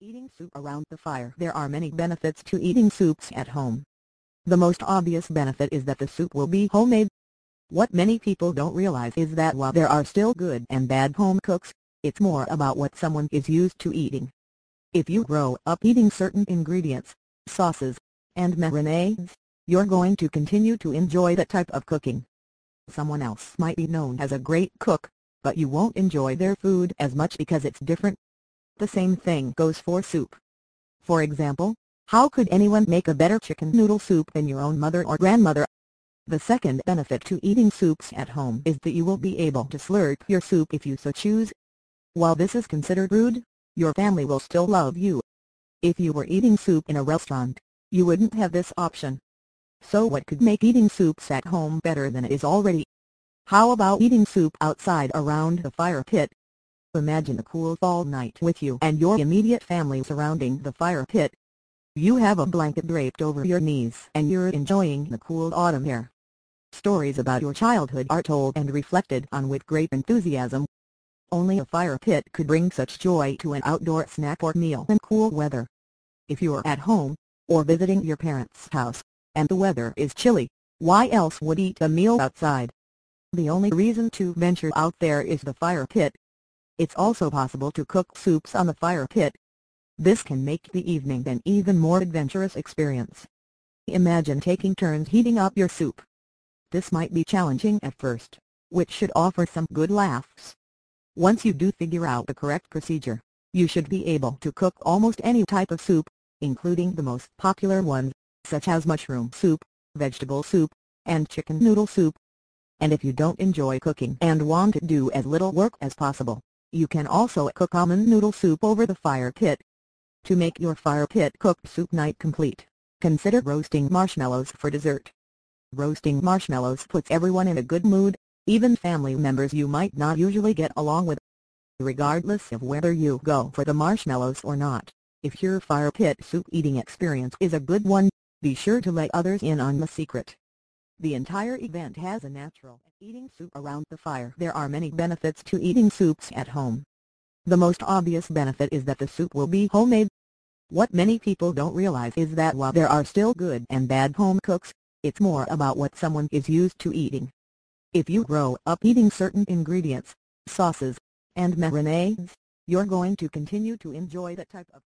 Eating soup around the fire. There are many benefits to eating soups at home. The most obvious benefit is that the soup will be homemade. What many people don't realize is that while there are still good and bad home cooks, it's more about what someone is used to eating. If you grow up eating certain ingredients, sauces, and marinades, you're going to continue to enjoy that type of cooking. Someone else might be known as a great cook, but you won't enjoy their food as much because it's different. The same thing goes for soup. For example, how could anyone make a better chicken noodle soup than your own mother or grandmother? The second benefit to eating soups at home is that you will be able to slurp your soup if you so choose. While this is considered rude, your family will still love you. If you were eating soup in a restaurant, you wouldn't have this option. So what could make eating soups at home better than it is already? How about eating soup outside around the fire pit? Imagine a cool fall night with you and your immediate family surrounding the fire pit. You have a blanket draped over your knees and you're enjoying the cool autumn air. Stories about your childhood are told and reflected on with great enthusiasm. Only a fire pit could bring such joy to an outdoor snack or meal in cool weather. If you're at home, or visiting your parents' house, and the weather is chilly, why else would eat a meal outside? The only reason to venture out there is the fire pit. It's also possible to cook soups on the fire pit. This can make the evening an even more adventurous experience. Imagine taking turns heating up your soup. This might be challenging at first, which should offer some good laughs. Once you do figure out the correct procedure, you should be able to cook almost any type of soup, including the most popular ones, such as mushroom soup, vegetable soup, and chicken noodle soup. And if you don't enjoy cooking and want to do as little work as possible, you can also cook almond noodle soup over the fire pit. To make your fire pit cooked soup night complete, consider roasting marshmallows for dessert. Roasting marshmallows puts everyone in a good mood, even family members you might not usually get along with. Regardless of whether you go for the marshmallows or not, if your fire pit soup eating experience is a good one, be sure to let others in on the secret. The entire event has a natural eating soup around the fire. There are many benefits to eating soups at home. The most obvious benefit is that the soup will be homemade. What many people don't realize is that while there are still good and bad home cooks, it's more about what someone is used to eating. If you grow up eating certain ingredients, sauces, and marinades, you're going to continue to enjoy that type of